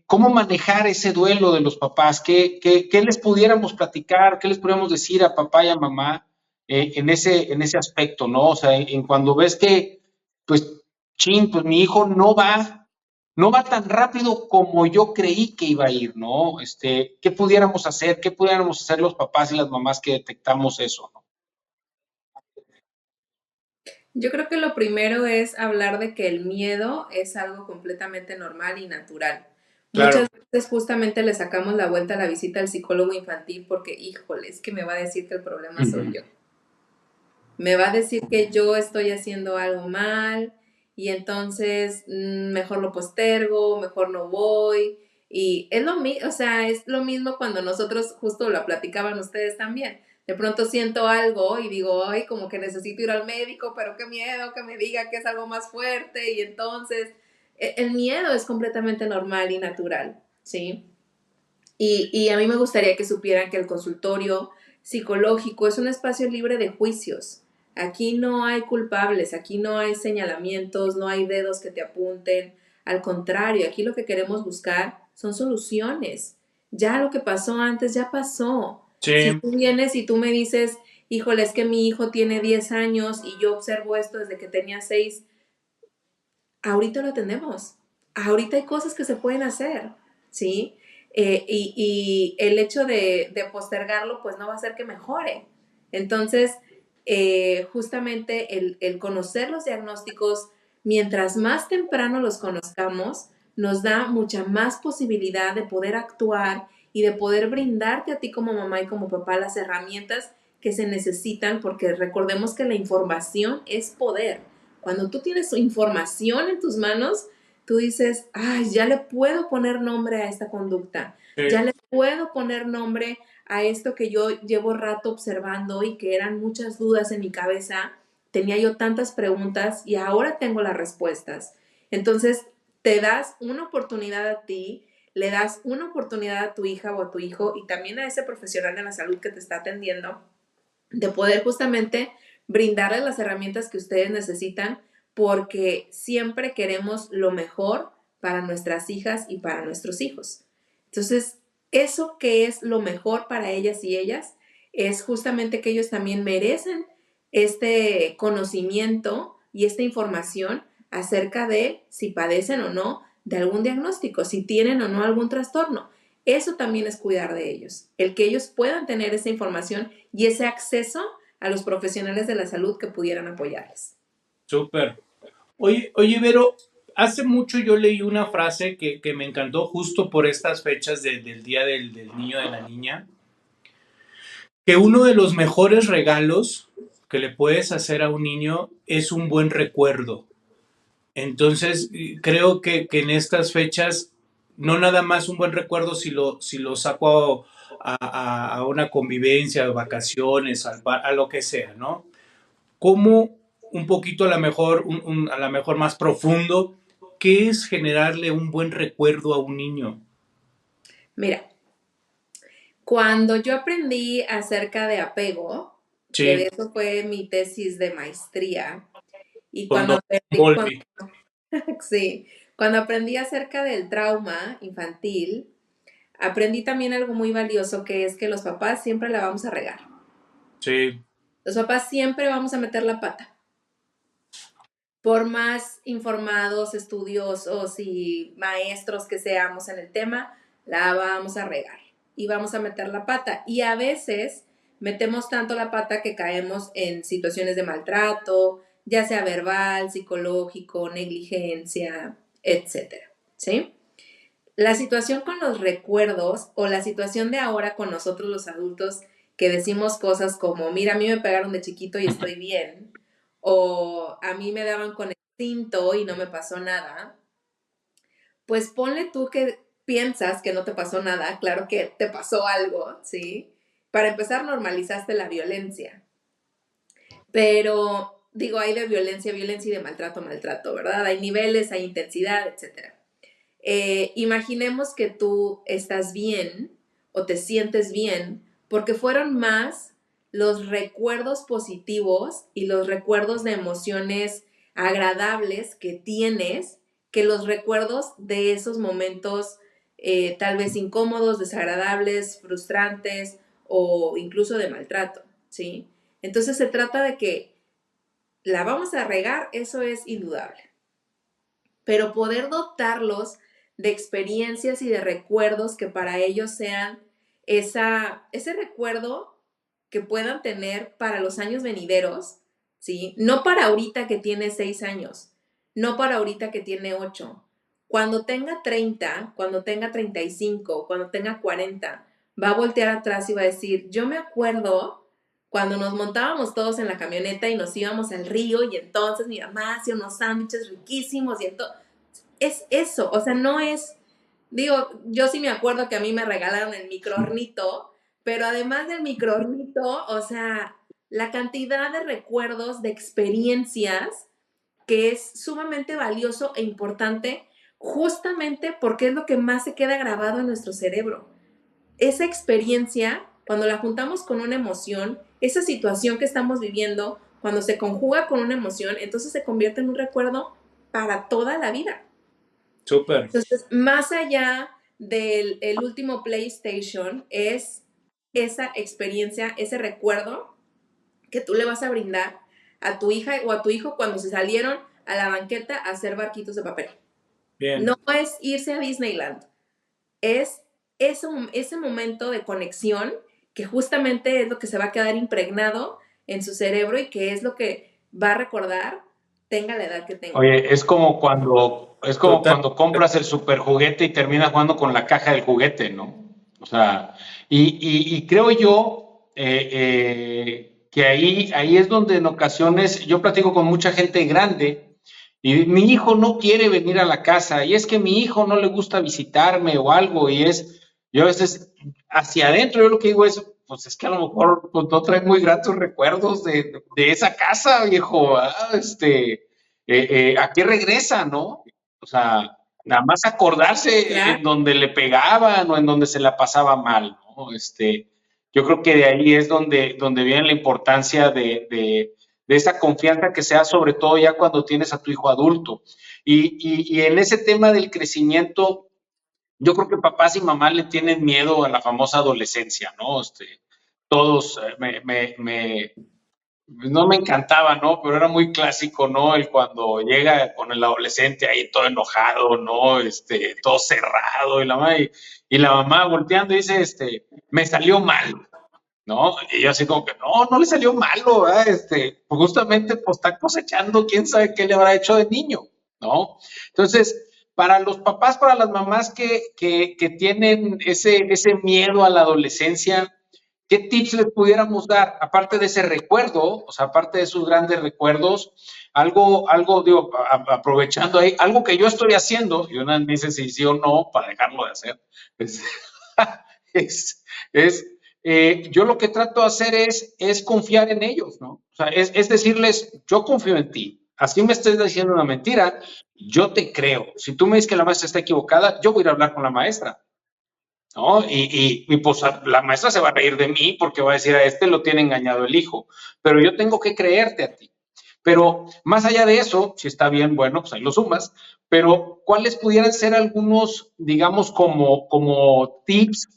¿Cómo manejar ese duelo de los papás? ¿Qué les pudiéramos platicar? ¿Qué les pudiéramos decir a papá y a mamá en ese aspecto, ¿no? O sea, en cuando ves que, pues, chin, pues mi hijo no va tan rápido como yo creí que iba a ir, ¿no? ¿Qué pudiéramos hacer? ¿Qué pudiéramos hacer los papás y las mamás que detectamos eso, ¿no? Yo creo que lo primero es hablar de que el miedo es algo completamente normal y natural. Claro. Muchas veces justamente le sacamos la vuelta a la visita al psicólogo infantil porque, híjole, es que me va a decir que el problema soy yo. Me va a decir que yo estoy haciendo algo mal y entonces mejor lo postergo, mejor no voy. Y es lo mismo, o sea, es lo mismo cuando nosotros, justo lo platicaban ustedes también. De pronto siento algo y digo, ay, como que necesito ir al médico, pero qué miedo que me diga que es algo más fuerte. Y entonces, el miedo es completamente normal y natural, ¿sí? Y a mí me gustaría que supieran que el consultorio psicológico es un espacio libre de juicios. Aquí no hay culpables, aquí no hay señalamientos, no hay dedos que te apunten. Al contrario, aquí lo que queremos buscar son soluciones. Ya lo que pasó antes ya pasó. Si Sí, tú vienes y tú me dices, híjole, es que mi hijo tiene 10 años y yo observo esto desde que tenía 6, ahorita lo atendemos. Ahorita hay cosas que se pueden hacer, ¿sí? Y el hecho de postergarlo, pues no va a hacer que mejore. Entonces, justamente el conocer los diagnósticos, mientras más temprano los conozcamos, nos da mucha más posibilidad de poder actuar y de poder brindarte a ti como mamá y como papá las herramientas que se necesitan, porque recordemos que la información es poder. Cuando tú tienes información en tus manos, tú dices, ay, ya le puedo poner nombre a esta conducta, ya sí. le puedo poner nombre a esto que yo llevo rato observando y que eran muchas dudas en mi cabeza, tenía yo tantas preguntas y ahora tengo las respuestas. Entonces, te das una oportunidad a ti, le das una oportunidad a tu hija o a tu hijo y también a ese profesional de la salud que te está atendiendo de poder justamente brindarles las herramientas que ustedes necesitan porque siempre queremos lo mejor para nuestras hijas y para nuestros hijos. Entonces, eso que es lo mejor para ellas y ellas es justamente que ellos también merecen este conocimiento y esta información acerca de si padecen o no de algún diagnóstico, si tienen o no algún trastorno. Eso también es cuidar de ellos, el que ellos puedan tener esa información y ese acceso a los profesionales de la salud que pudieran apoyarles. Súper. Oye, Vero, hace mucho yo leí una frase que me encantó justo por estas fechas del Día del Niño y de la Niña, que uno de los mejores regalos que le puedes hacer a un niño es un buen recuerdo. Entonces, creo que en estas fechas, no nada más un buen recuerdo si lo saco a una convivencia, a vacaciones, a lo que sea, ¿no? Como un poquito a lo mejor, a lo mejor más profundo, ¿qué es generarle un buen recuerdo a un niño? Mira, cuando yo aprendí acerca de apego, que de Sí, eso fue mi tesis de maestría, y con cuando Don aprendí, Volpi. sí, cuando aprendí acerca del trauma infantil, aprendí también algo muy valioso que es que los papás siempre la vamos a regar. Sí, Los papás siempre vamos a meter la pata. Por más informados, estudiosos y maestros que seamos en el tema, la vamos a regar y vamos a meter la pata. Y a veces metemos tanto la pata que caemos en situaciones de maltrato, ya sea verbal, psicológico, negligencia, etcétera, ¿sí? La situación con los recuerdos o la situación de ahora con nosotros los adultos que decimos cosas como, mira, a mí me pegaron de chiquito y estoy bien, o a mí me daban con el cinto y no me pasó nada, pues ponle tú que piensas que no te pasó nada, claro que te pasó algo, ¿sí? Para empezar, normalizaste la violencia, pero digo, hay de violencia, violencia y de maltrato, maltrato, ¿verdad? Hay niveles, hay intensidad, etcétera. Imaginemos que tú estás bien o te sientes bien porque fueron más los recuerdos positivos y los recuerdos de emociones agradables que tienes que los recuerdos de esos momentos tal vez incómodos, desagradables, frustrantes o incluso de maltrato, ¿sí? Entonces se trata de que la vamos a regar, eso es indudable, pero poder dotarlos de experiencias y de recuerdos que para ellos sean ese recuerdo que puedan tener para los años venideros, ¿sí? No para ahorita que tiene 6 años, no para ahorita que tiene 8. Cuando tenga 30, cuando tenga 35, cuando tenga 40, va a voltear atrás y va a decir, yo me acuerdo cuando nos montábamos todos en la camioneta y nos íbamos al río y entonces mi mamá hacía unos sándwiches riquísimos y entonces es eso, o sea, no es, digo, yo sí me acuerdo que a mí me regalaron el microornito, pero además del microornito, o sea, la cantidad de recuerdos, de experiencias que es sumamente valioso e importante justamente porque es lo que más se queda grabado en nuestro cerebro. Esa experiencia, cuando la juntamos con una emoción, esa situación que estamos viviendo, cuando se conjuga con una emoción, entonces se convierte en un recuerdo para toda la vida. súper. Entonces, más allá del el último PlayStation, es esa experiencia, ese recuerdo que tú le vas a brindar a tu hija o a tu hijo cuando se salieron a la banqueta a hacer barquitos de papel. Bien. No es irse a Disneyland, es ese momento de conexión que justamente es lo que se va a quedar impregnado en su cerebro y que es lo que va a recordar tenga la edad que tenga. Oye, es como Total. cuando compras el super juguete y terminas jugando con la caja del juguete, ¿no? O sea, y creo yo que ahí es donde en ocasiones yo platico con mucha gente grande y mi hijo no quiere venir a la casa y es que mi hijo no le gusta visitarme o algo yo a veces hacia adentro yo lo que digo es, pues es que a lo mejor pues, no trae muy gratos recuerdos de esa casa, viejo, ¿a qué regresa, no? O sea, nada más acordarse Claro. en donde le pegaban o en donde se la pasaba mal, ¿no? Yo creo que de ahí es donde viene la importancia de esa confianza que sea, sobre todo ya cuando tienes a tu hijo adulto. Y en ese tema del crecimiento, yo creo que papás y mamás le tienen miedo a la famosa adolescencia, ¿no? Todos no me encantaba, ¿no? Pero era muy clásico, ¿no? El cuando llega con el adolescente ahí todo enojado, ¿no? Todo cerrado y la mamá volteando y dice, me salió mal, ¿no? Y yo así como que, no, no le salió malo, ¿verdad? Pues justamente pues está cosechando, quién sabe qué le habrá hecho de niño, ¿no? Entonces, para los papás, para las mamás que tienen ese miedo a la adolescencia, ¿qué tips les pudiéramos dar? Aparte de ese recuerdo, o sea, aparte de esos grandes recuerdos, digo, aprovechando ahí, algo que yo estoy haciendo, y una me dice si sí o no, para dejarlo de hacer, es, es yo lo que trato de hacer es confiar en ellos, ¿no? O sea, es decirles, yo confío en ti. Así me estés diciendo una mentira, yo te creo. Si tú me dices que la maestra está equivocada, yo voy a ir a hablar con la maestra, ¿no? Y pues la maestra se va a reír de mí porque va a decir, a este lo tiene engañado el hijo, pero yo tengo que creerte a ti. Pero más allá de eso, si está bien, bueno, pues ahí lo sumas, pero ¿cuáles pudieran ser algunos, digamos, como tips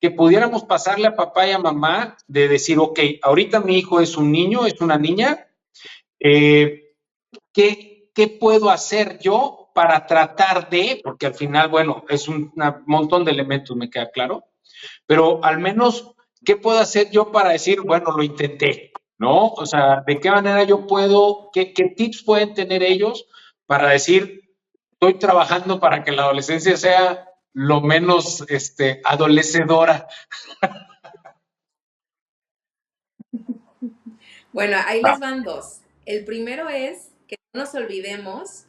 que pudiéramos pasarle a papá y a mamá de decir, ok, ahorita mi hijo es un niño, es una niña, eh, ¿qué puedo hacer yo para tratar de, porque al final, bueno, es un montón de elementos, me queda claro, pero al menos, ¿qué puedo hacer yo para decir, bueno, lo intenté, ¿no? O sea, ¿de qué manera yo puedo, qué tips pueden tener ellos para decir, estoy trabajando para que la adolescencia sea lo menos adolecedora? Bueno, ahí les van dos. El primero es que no nos olvidemos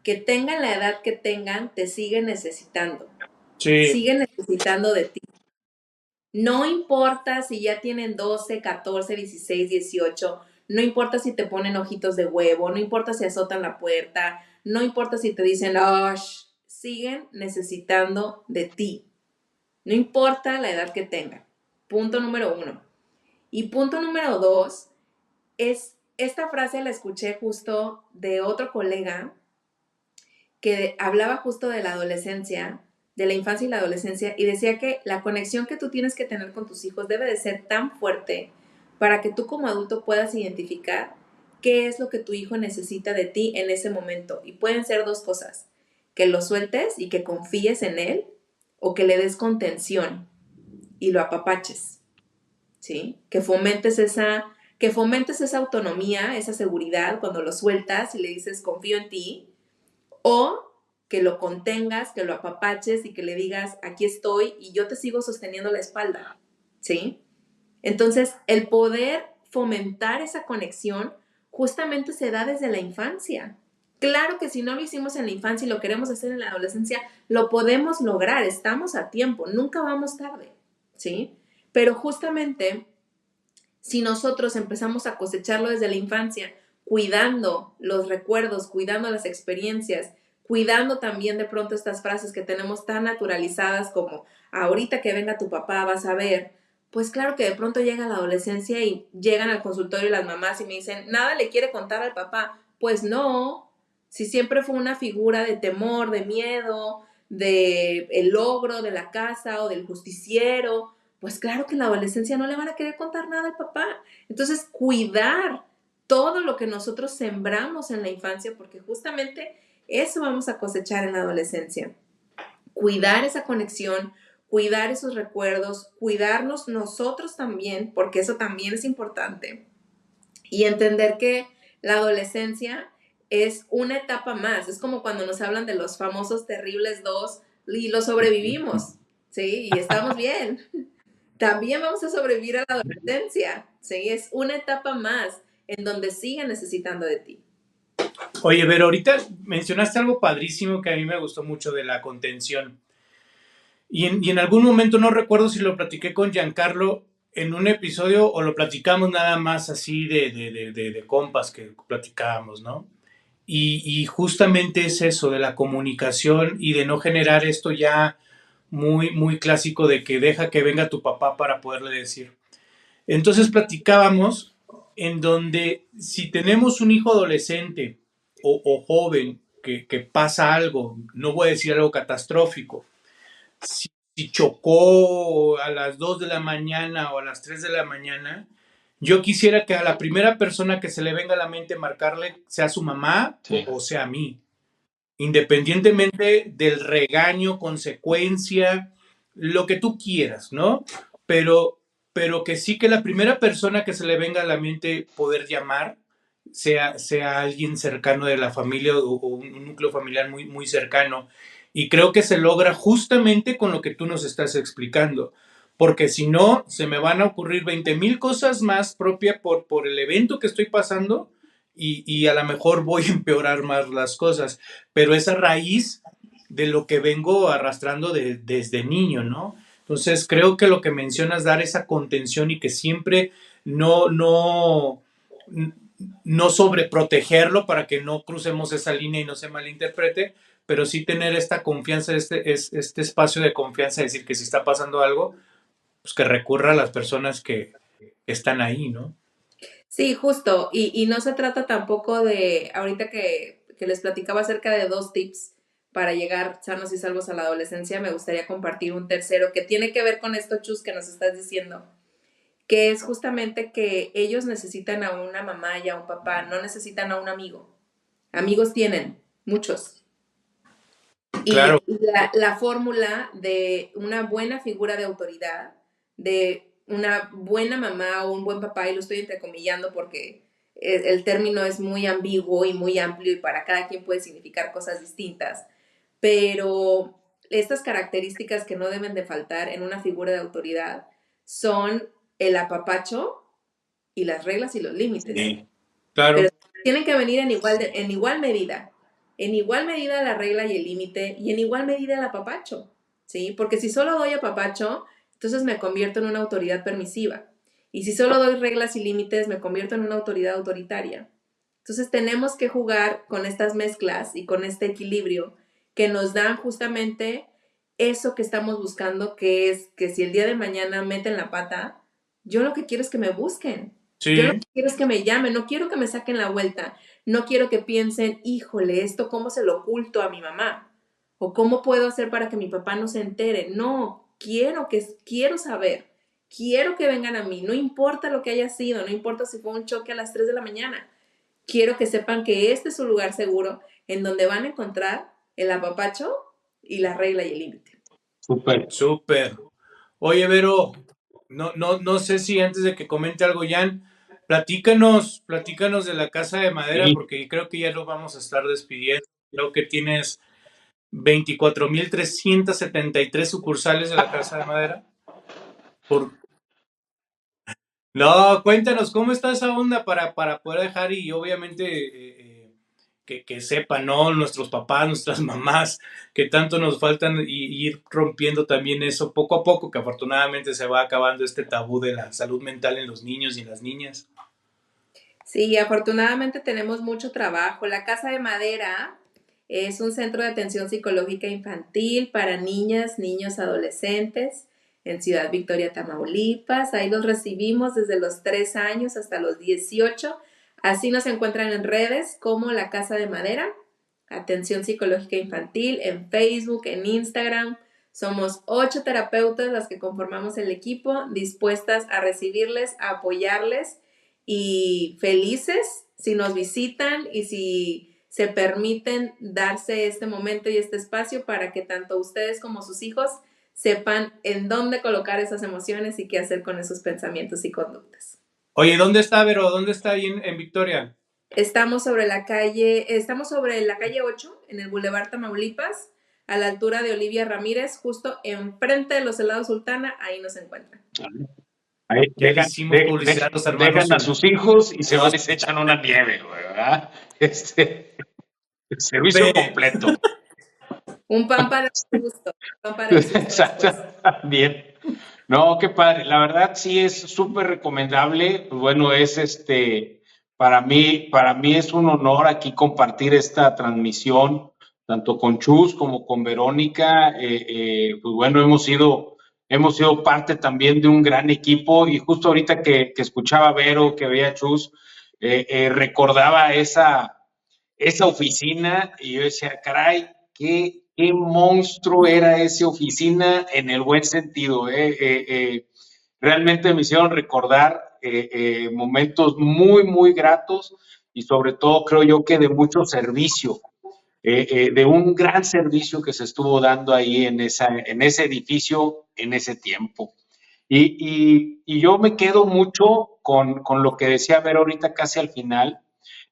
que tengan la edad que tengan, te siguen necesitando. Sí. Siguen necesitando de ti. No importa si ya tienen 12, 14, 16, 18, no importa si te ponen ojitos de huevo, no importa si azotan la puerta, no importa si te dicen, oh, siguen necesitando de ti. No importa la edad que tengan. Punto número uno. Y punto número dos es, esta frase la escuché justo de otro colega que hablaba justo de la adolescencia, de la infancia y la adolescencia, y decía que la conexión que tú tienes que tener con tus hijos debe de ser tan fuerte para que tú como adulto puedas identificar qué es lo que tu hijo necesita de ti en ese momento. Y pueden ser dos cosas, que lo sueltes y que confíes en él, o que le des contención y lo apapaches, ¿sí? Que fomentes esa autonomía, esa seguridad cuando lo sueltas y le dices confío en ti, o que lo contengas, que lo apapaches y que le digas, aquí estoy y yo te sigo sosteniendo la espalda, ¿sí? Entonces, el poder fomentar esa conexión justamente se da desde la infancia. Claro que si no lo hicimos en la infancia y lo queremos hacer en la adolescencia, lo podemos lograr, estamos a tiempo, nunca vamos tarde, ¿sí? Pero justamente, si nosotros empezamos a cosecharlo desde la infancia, cuidando los recuerdos, cuidando las experiencias, cuidando también de pronto estas frases que tenemos tan naturalizadas como ahorita que venga tu papá vas a ver, pues claro que de pronto llega la adolescencia y llegan al consultorio las mamás y me dicen, nada le quiere contar al papá. Pues no, si siempre fue una figura de temor, de miedo, de el logro de la casa o del justiciero, pues claro que en la adolescencia no le van a querer contar nada al papá. Entonces, cuidar todo lo que nosotros sembramos en la infancia, porque justamente eso vamos a cosechar en la adolescencia. Cuidar esa conexión, cuidar esos recuerdos, cuidarnos nosotros también, porque eso también es importante. Y entender que la adolescencia es una etapa más. Es como cuando nos hablan de los famosos terribles dos y lo sobrevivimos, ¿sí? Y estamos bien. También vamos a sobrevivir a la adolescencia, ¿sí? Es una etapa más en donde siguen necesitando de ti. Oye, Vero, ahorita mencionaste algo padrísimo que a mí me gustó mucho de la contención. Y en algún momento, no recuerdo si lo platiqué con Giancarlo en un episodio o lo platicamos nada más así de compas que platicábamos, ¿no? y justamente es eso de la comunicación y de no generar esto ya muy, muy clásico de que deja que venga tu papá para poderle decir. Entonces platicábamos en donde si tenemos un hijo adolescente o joven que pasa algo, no voy a decir algo catastrófico, si chocó a las 2 de la mañana o a las 3 de la mañana, yo quisiera que a la primera persona que se le venga a la mente marcarle sea su mamá Sí. o sea a mí, independientemente del regaño, consecuencia, lo que tú quieras, ¿no? Pero, pero que sí que la primera persona que se le venga a la mente poder llamar sea alguien cercano de la familia o un núcleo familiar muy, muy cercano. Y creo que se logra justamente con lo que tú nos estás explicando. Porque si no, se me van a ocurrir 20,000 cosas más propias por el evento que estoy pasando y a lo mejor voy a empeorar más las cosas. Pero es a raíz de lo que vengo arrastrando desde niño, ¿no? Entonces creo que lo que mencionas, dar esa contención y que siempre no, no, no sobreprotegerlo para que no crucemos esa línea y no se malinterprete, pero sí tener esta confianza, este espacio de confianza, decir que si está pasando algo, pues que recurra a las personas que están ahí, ¿no? Sí, justo. Y no se trata tampoco de, ahorita que les platicaba acerca de 2 tips para llegar sanos y salvos a la adolescencia, me gustaría compartir un tercero que tiene que ver con esto, Chus, que nos estás diciendo, que es justamente que ellos necesitan a una mamá y a un papá, no necesitan a un amigo. Amigos tienen, muchos. Claro. Y la fórmula de una buena figura de autoridad, de una buena mamá o un buen papá, y lo estoy entrecomillando porque el término es muy ambiguo y muy amplio y para cada quien puede significar cosas distintas, pero estas características que no deben de faltar en una figura de autoridad son el apapacho y las reglas y los límites. Sí. Claro. Pero tienen que venir en igual medida. En igual medida la regla y el límite y en igual medida el apapacho, ¿sí? Porque si solo doy apapacho, entonces me convierto en una autoridad permisiva. Y si solo doy reglas y límites, me convierto en una autoridad autoritaria. Entonces tenemos que jugar con estas mezclas y con este equilibrio que nos dan justamente eso que estamos buscando, que es que si el día de mañana meten la pata, yo lo que quiero es que me busquen. Sí. Yo lo que quiero es que me llamen, no quiero que me saquen la vuelta, no quiero que piensen, híjole, esto cómo se lo oculto a mi mamá, o cómo puedo hacer para que mi papá no se entere. No, quiero saber, quiero que vengan a mí, no importa lo que haya sido, no importa si fue un choque a las 3 de la mañana, quiero que sepan que este es un lugar seguro en donde van a encontrar el apapacho y la regla y el límite. Súper. Súper. Oye, Vero, no sé si antes de que comente algo, Jan, platícanos de la Casa de Madera, Sí. porque creo que ya lo vamos a estar despidiendo. Creo que tienes 24,373 sucursales de la Casa de Madera. No, cuéntanos, ¿cómo está esa onda para poder dejar y obviamente que sepan, ¿no? Nuestros papás, nuestras mamás, que tanto nos faltan y ir rompiendo también eso poco a poco, que afortunadamente se va acabando este tabú de la salud mental en los niños y en las niñas. Sí, afortunadamente tenemos mucho trabajo. La Casa de Madera es un centro de atención psicológica infantil para niñas, niños, adolescentes en Ciudad Victoria, Tamaulipas. Ahí los recibimos desde los 3 años hasta los 18. Así nos encuentran en redes como La Casa de Madera, Atención Psicológica Infantil, en Facebook, en Instagram. Somos 8 terapeutas las que conformamos el equipo, dispuestas a recibirles, a apoyarles y felices si nos visitan y si se permiten darse este momento y este espacio para que tanto ustedes como sus hijos sepan en dónde colocar esas emociones y qué hacer con esos pensamientos y conductas. Oye, ¿dónde está, Vero? ¿Dónde está ahí en Victoria? Estamos sobre la calle 8, en el Boulevard Tamaulipas, a la altura de Olivia Ramírez, justo enfrente de los helados Sultana, ahí nos encuentran. Ahí Ya le hicimos publicidad a los hermanos. Dejan a sus hijos y se van y se echan una nieve, ¿verdad? El servicio completo. Un pan para el gusto. Un pan para el gusto Exacto. Bien. No, qué padre. La verdad sí es súper recomendable. Pues bueno, es Para mí es un honor aquí compartir esta transmisión, tanto con Chus como con Verónica. Pues bueno, hemos sido parte también de un gran equipo y justo ahorita que escuchaba a Vero, que veía a Chus, recordaba esa oficina y yo decía, caray, qué monstruo era esa oficina en el buen sentido. Realmente me hicieron recordar momentos muy, muy gratos y sobre todo creo yo que de mucho servicio, de un gran servicio que se estuvo dando ahí en ese edificio en ese tiempo. Y yo me quedo mucho con lo que decía Ver ahorita casi al final,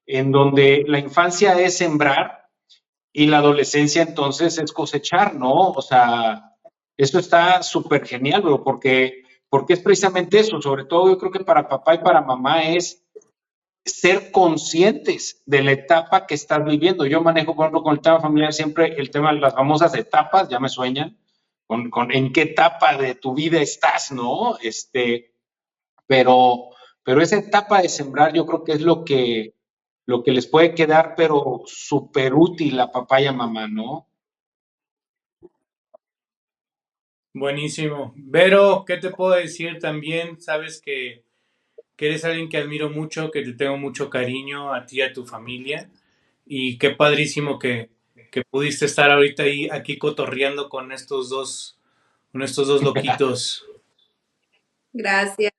en donde la infancia es sembrar y la adolescencia entonces es cosechar, ¿no? O sea, esto está súper genial, bro, porque es precisamente eso, sobre todo yo creo que para papá y para mamá es ser conscientes de la etapa que estás viviendo. Yo manejo, por ejemplo, con el tema familiar siempre el tema de las famosas etapas, ya me sueñan, con en qué etapa de tu vida estás, ¿no? Pero, pero esa etapa de sembrar yo creo que es lo que les puede quedar, pero súper útil a papá y a mamá, ¿no? Buenísimo. Vero, ¿qué te puedo decir también? Sabes que eres alguien que admiro mucho, que te tengo mucho cariño a ti y a tu familia. Y qué padrísimo que pudiste estar ahorita ahí aquí cotorreando con estos dos loquitos. Gracias.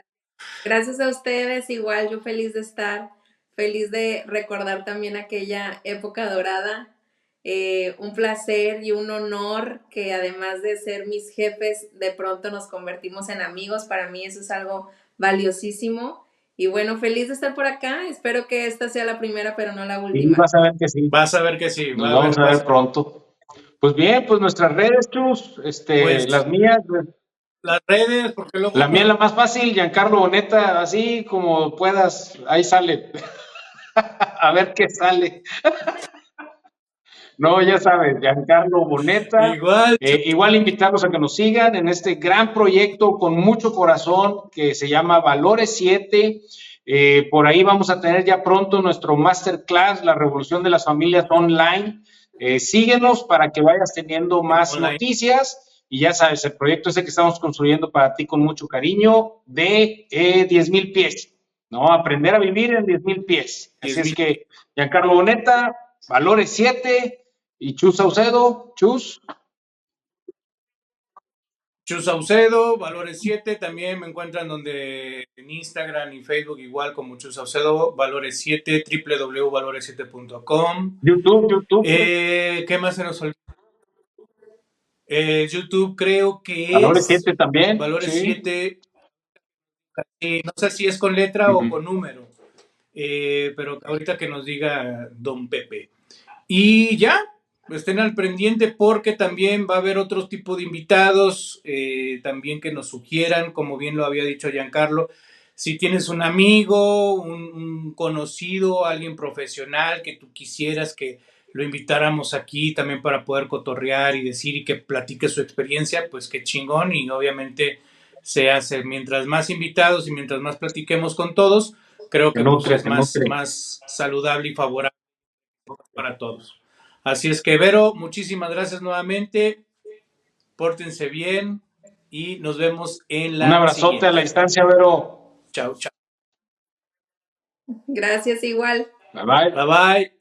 Gracias a ustedes, igual yo feliz de estar, feliz de recordar también aquella época dorada. Un placer y un honor que además de ser mis jefes, de pronto nos convertimos en amigos. Para mí eso es algo valiosísimo. Y bueno, feliz de estar por acá. Espero que esta sea la primera, pero no la Y última. vas a ver que sí, Vas a ver que sí, nos va a vamos ver, a vas ver a... pronto. Pues bien, pues nuestras redes, Chus, Pues las mías, las redes, porque luego la mía es la más fácil, Giancarlo Boneta, así como puedas, ahí sale. A ver qué sale. No, ya sabes, Giancarlo Boneta. igual, Igual invitarlos a que nos sigan en este gran proyecto con mucho corazón que se llama Valores 7. Por ahí vamos a tener ya pronto nuestro masterclass, La Revolución de las Familias Online. Síguenos para que vayas teniendo más online. noticias. Y ya sabes, el proyecto ese que estamos construyendo para ti con mucho cariño de 10,000 pies, ¿no? Aprender a vivir en 10,000 pies. Así es 10,000. que, Giancarlo Boneta, Valores 7, y Chus Saucedo, Chus. Chus Saucedo, Valores 7, también me encuentran donde en Instagram y Facebook igual como Chus Saucedo, Valores 7, www.valores7.com. YouTube. ¿Qué más se nos olvidó? YouTube creo que Valores es 7 también, Valores sí. 7, no sé si es con letra o con número, pero ahorita que nos diga Don Pepe. Y ya, estén al pendiente porque también va a haber otro tipo de invitados, también que nos sugieran, como bien lo había dicho Giancarlo. Si tienes un amigo, un conocido, alguien profesional que tú quisieras que lo invitáramos aquí también para poder cotorrear y decir y que platique su experiencia, pues qué chingón. Y obviamente se hace, mientras más invitados y mientras más platiquemos con todos, creo que pues es Se nutre. más saludable y favorable para todos. Así es que, Vero, muchísimas gracias nuevamente. Pórtense bien y nos vemos en Un la abrazote a la siguiente. distancia, Vero. Chao, chao. Gracias igual. Bye bye. Bye bye.